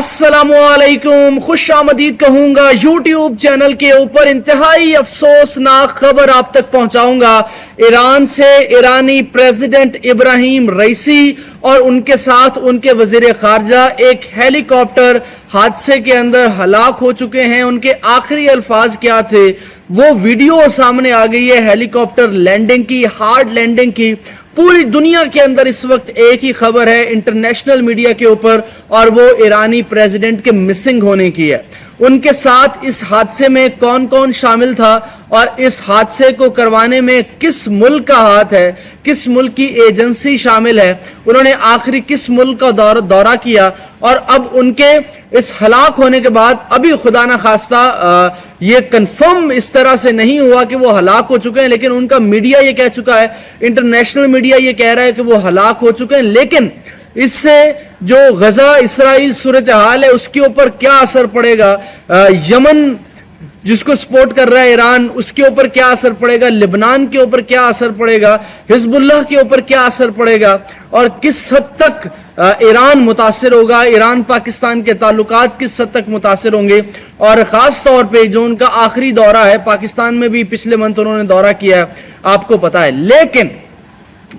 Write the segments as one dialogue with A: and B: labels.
A: अस्सलामुअलैकुम, खुश आमदीद कहूंगा। यूट्यूब चैनल के ऊपर इंतहाई अफसोसनाक खबर आप तक पहुंचाऊंगा। ईरान से ईरानी प्रेसिडेंट इब्राहिम रईसी और उनके साथ उनके वजीर खारजा एक हेलीकॉप्टर हादसे के अंदर हलाक हो चुके हैं। उनके आखिरी अल्फाज क्या थे वो वीडियो सामने आ गई है हेलीकॉप्टर लैंडिंग की, हार्ड लैंडिंग की। पूरी दुनिया के अंदर इस वक्त एक ही खबर है इंटरनेशनल मीडिया के ऊपर, और वो ईरानी प्रेसिडेंट के मिसिंग होने की है। उनके साथ इस हादसे में कौन कौन शामिल था और इस हादसे को करवाने में किस मुल्क का हाथ है, किस मुल्क की एजेंसी शामिल है, उन्होंने आखिरी किस मुल्क का दौरा किया, और अब उनके इस हलाक होने के बाद अभी खुदा ना खास्ता ये कंफर्म इस तरह से नहीं हुआ कि वो हलाक हो चुके हैं, लेकिन उनका मीडिया ये कह चुका है, इंटरनेशनल मीडिया ये कह रहा है कि वो हलाक हो चुके हैं। लेकिन इससे जो गजा इसराइल सूरत हाल है उसके ऊपर क्या असर पड़ेगा, यमन जिसको सपोर्ट कर रहा है ईरान, उसके ऊपर क्या असर पड़ेगा, लिबनान के ऊपर क्या असर पड़ेगा, हिजबुल्लाह के ऊपर क्या असर पड़ेगा, और किस हद तक ईरान मुतासिर होगा, ईरान पाकिस्तान के ताल्लुकात किस हद तक मुतासिर होंगे। और ख़ास तौर पे जो उनका आखिरी दौरा है, पाकिस्तान में भी पिछले मंथ उन्होंने दौरा किया है, आपको पता है। लेकिन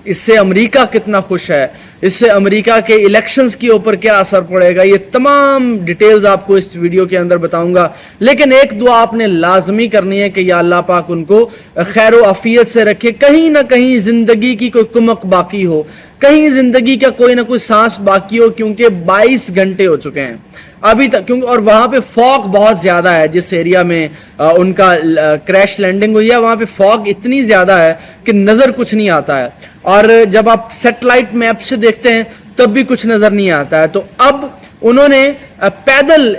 A: इससे अमेरिका कितना खुश है, इससे अमेरिका के इलेक्शंस के ऊपर क्या असर पड़ेगा, ये तमाम डिटेल्स आपको इस वीडियो के अंदर बताऊंगा। लेकिन एक दुआ आपने लाजमी करनी है कि या अल्लाह पाक उनको खैर व आफियत से रखे, कहीं ना कहीं जिंदगी की कोई कुमक बाकी हो, कहीं जिंदगी का कोई ना कोई सांस बाकी हो, क्योंकि 22 घंटे हो चुके हैं अभी तक, क्योंकि और वहां पे फॉग बहुत ज्यादा है। जिस एरिया में उनका क्रैश लैंडिंग हुई है वहां पे फॉग इतनी ज्यादा है कि नजर कुछ नहीं आता है, और जब आप सैटेलाइट मैप से देखते हैं तब भी कुछ नजर नहीं आता है। तो अब उन्होंने पैदल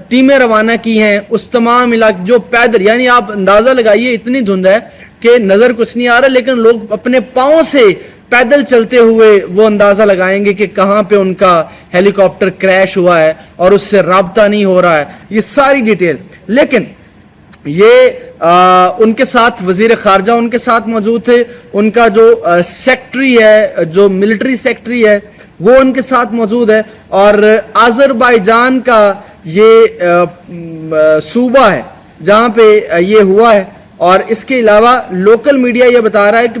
A: टीमें रवाना की हैं उस तमाम इलाके जो पैदल, यानी आप अंदाजा लगाइए इतनी धुंध है कि नजर कुछ नहीं आ रहा, लेकिन लोग अपने पांव से पैदल चलते हुए वो अंदाजा लगाएंगे कि कहां पे उनका हेलीकॉप्टर क्रैश हुआ है और उससे राब्ता नहीं हो रहा है, ये सारी डिटेल। लेकिन ये उनके साथ वजीर खारजा उनके साथ मौजूद थे, उनका जो सेक्रेटरी है, जो मिलिट्री सेक्रेटरी है वो उनके साथ मौजूद है, और अजरबैजान का ये सूबा है जहां पे ये हुआ है। और इसके अलावा लोकल मीडिया ये बता रहा है कि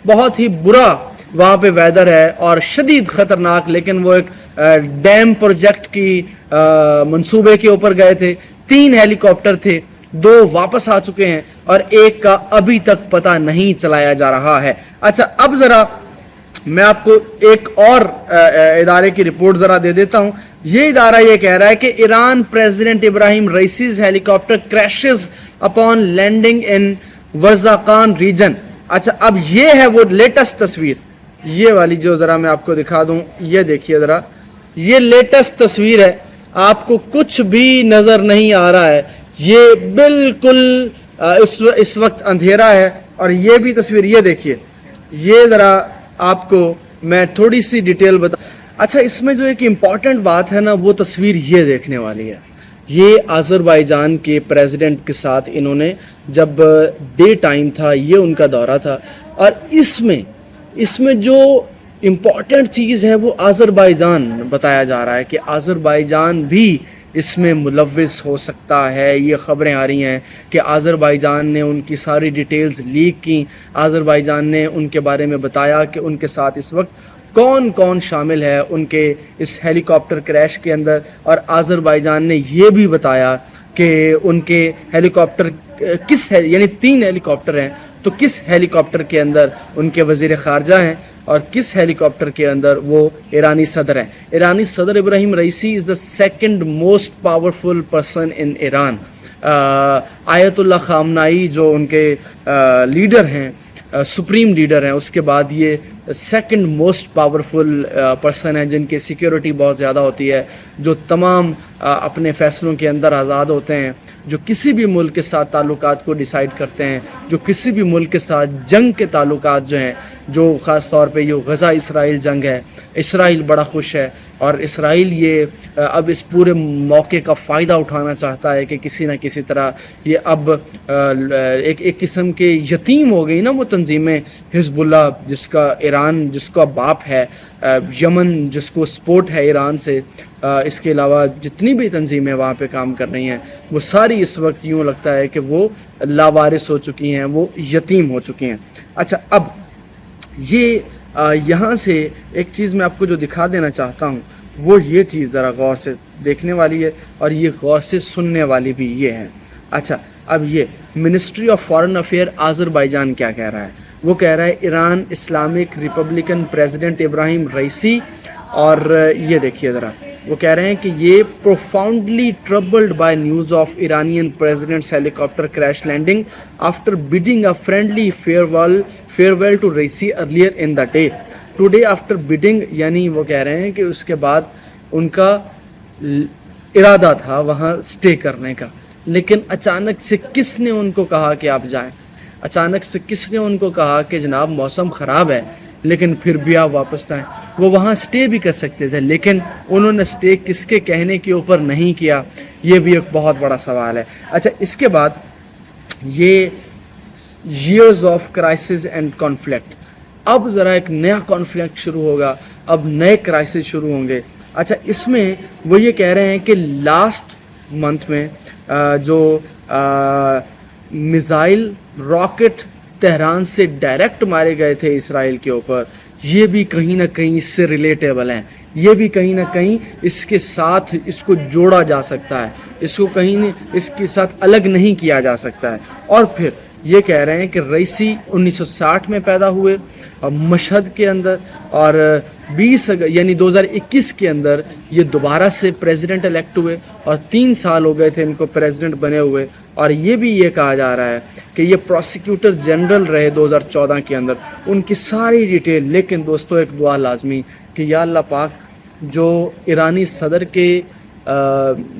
A: बहुत ही बुरा वहां पे वेदर है और शदीद खतरनाक। लेकिन वो एक डैम प्रोजेक्ट की मंसूबे के ऊपर गए थे, 3 हेलीकॉप्टर थे, 2 वापस आ चुके हैं और एक का अभी तक पता नहीं चलाया जा रहा है। अच्छा, अब जरा मैं आपको एक और इदारे की रिपोर्ट जरा दे देता हूं। ये इदारा ये कह रहा है कि Iran president Ibrahim Raisi's helicopter crashes upon landing in Varzaqan region. अच्छा, अब ये है वो लेटेस्ट तस्वीर, ये वाली जो जरा मैं आपको दिखा दूं, ये देखिए जरा, ये लेटेस्ट तस्वीर है, आपको कुछ भी नजर नहीं आ रहा है, ये बिल्कुल इस वक्त अंधेरा है। और ये भी तस्वीर ये देखिए, ये जरा आपको मैं थोड़ी सी डिटेल बता। अच्छा, इसमें जो एक इम्पॉर्टेंट बात है ना, वो तस्वीर ये देखने वाली है। ये अजरबैजान के प्रेसिडेंट के साथ इन्होंने जब डे टाइम था, ये उनका दौरा था, और इसमें जो इम्पॉर्टेंट चीज़ है वो अजरबैजान बताया जा रहा है कि अजरबैजान भी इसमें मुलव्विस हो सकता है। ये खबरें आ रही हैं कि अजरबैजान ने उनकी सारी डिटेल्स लीक की, अजरबैजान ने उनके बारे में बताया कि उनके साथ इस वक्त कौन कौन शामिल है उनके इस हेलीकॉप्टर क्रैश के अंदर। और अजरबैजान ने ये भी बताया कि उनके हेलीकॉप्टर किस है, यानी 3 हेलीकॉप्टर हैं, तो किस हेलीकॉप्टर के अंदर उनके वजीर खारजा हैं और किस हेलीकॉप्टर के अंदर वो ईरानी सदर हैं। ईरानी सदर Ibrahim Raisi is the second most powerful person in Iran. Ayatollah Khamenei जो उनके लीडर हैं, सुप्रीम लीडर हैं, उसके बाद ये सेकंड मोस्ट पावरफुल पर्सन है जिनकी सिक्योरिटी बहुत ज़्यादा होती है, जो तमाम अपने फ़ैसलों के अंदर आज़ाद होते हैं, जो किसी भी मुल्क के साथ ताल्लुकात को डिसाइड करते हैं, जो किसी भी मुल्क के साथ जंग के ताल्लुकात जो हैं, जो ख़ास तौर पे ये गज़ा इसराइल जंग है, इसराइल बड़ा खुश है और इसराइल ये اب اس پورے موقع کا فائدہ اٹھانا چاہتا ہے کہ کسی نہ کسی طرح یہ اب ایک قسم کے یتیم ہو گئی نا وہ تنظیمیں، حزب اللہ جس کا ایران جس کا باپ ہے، یمن جس کو سپورٹ ہے ایران سے، اس کے علاوہ جتنی بھی تنظیمیں وہاں پہ کام کر رہی ہیں وہ ساری اس وقت یوں لگتا ہے کہ وہ لاوارث ہو چکی ہیں، وہ یتیم ہو چکی ہیں۔ اچھا، اب یہ یہاں سے ایک چیز میں آپ کو جو دکھا دینا چاہتا ہوں وہ یہ چیز ذرا غور سے دیکھنے والی ہے اور یہ غور سے سننے والی بھی یہ ہے۔ اچھا، اب یہ ministry of foreign affair Azerbaijan کیا کہہ رہا ہے؟ وہ کہہ رہا ہے Iran Islamic Republican president Ebrahim Raisi, اور یہ دیکھیے ذرا، وہ کہہ رہے ہیں کہ یہ profoundly troubled by news of Iranian president's helicopter crash landing after bidding a friendly farewell to Raisi earlier in the day. Today after bidding، یعنی وہ کہہ رہے ہیں کہ اس کے بعد ان کا ارادہ تھا وہاں سٹے کرنے کا، لیکن اچانک سے کس نے ان کو کہا کہ آپ جائیں؟ اچانک سے کس نے ان کو کہا کہ جناب موسم خراب ہے لیکن پھر بھی آپ واپس آئیں؟ وہ وہاں سٹے بھی کر سکتے تھے، لیکن انہوں نے سٹے کس کے کہنے کے اوپر نہیں کیا، یہ بھی ایک بہت بڑا سوال ہے۔ اچھا، اس کے بعد یہ years of crisis and conflict، اب ذرا ایک نیا کانفلکٹ شروع ہوگا، اب نئے کرائسس شروع ہوں گے۔ اچھا، اس میں وہ یہ کہہ رہے ہیں کہ لاسٹ منتھ میں جو میزائل راکٹ تہران سے ڈائریکٹ مارے گئے تھے اسرائیل کے اوپر، یہ بھی کہیں نہ کہیں اس سے ریلیٹیبل ہیں، یہ بھی کہیں نہ کہیں اس کے ساتھ اس کو جوڑا جا سکتا ہے، اس کو کہیں اس کے ساتھ الگ نہیں کیا جا سکتا ہے۔ اور پھر یہ کہہ رہے ہیں کہ رئیسی 1960 میں پیدا ہوئے اور مشہد کے اندر، اور 2021 کے اندر یہ دوبارہ سے پریزیڈنٹ الیکٹ ہوئے اور 3 سال ہو گئے تھے ان کو پریزیڈنٹ بنے ہوئے، اور یہ بھی یہ کہا جا رہا ہے کہ یہ پروسیکیوٹر جنرل رہے 2014 کے اندر، ان کی ساری ڈیٹیل۔ لیکن دوستو ایک دعا لازمی کہ یا اللہ پاک جو ایرانی صدر کے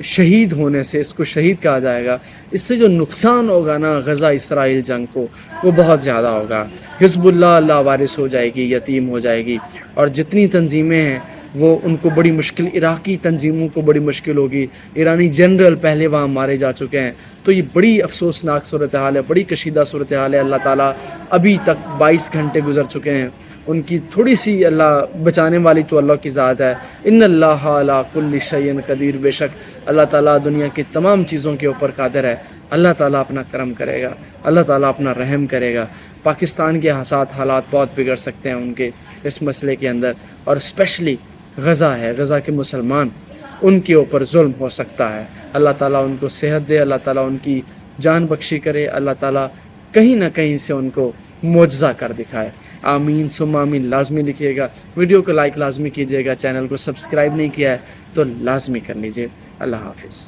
A: شہید ہونے سے، اس کو شہید کہا جائے گا، اس سے جو نقصان ہوگا نا غزہ اسرائیل جنگ کو، وہ بہت زیادہ ہوگا۔ حزب اللہ لاوارث ہو جائے گی، یتیم ہو جائے گی، اور جتنی تنظیمیں ہیں وہ ان کو بڑی مشکل، عراقی تنظیموں کو بڑی مشکل ہوگی، ایرانی جنرل پہلے وہاں مارے جا چکے ہیں۔ تو یہ بڑی افسوسناک صورتحال ہے، بڑی کشیدہ صورتحال ہے۔ اللہ تعالیٰ ابھی تک 22 گھنٹے گزر چکے ہیں، ان کی تھوڑی سی اللہ بچانے والی تو اللہ کی ذات ہے۔ ان اللہ علی کل شیء قدیر، بے شک اللہ تعالیٰ دنیا کی تمام چیزوں کے اوپر قادر ہے۔ اللہ تعالیٰ اپنا کرم کرے گا، اللہ تعالیٰ اپنا رحم کرے گا۔ پاکستان کے حالات بہت بگڑ سکتے ہیں ان کے اس مسئلے کے اندر، اور اسپیشلی غزہ ہے، غزہ کے مسلمان، ان کے اوپر ظلم ہو سکتا ہے۔ اللہ تعالیٰ ان کو صحت دے، اللہ تعالیٰ ان کی جان بخشی کرے، اللہ تعالیٰ کہیں نہ کہیں سے ان کو معجزہ کر دکھائے۔ آمین ثم آمین لازمی لکھیے گا، ویڈیو کو لائک لازمی کیجیے گا، چینل کو سبسکرائب نہیں کیا ہے تو لازمی کر لیجیے۔ اللہ حافظ۔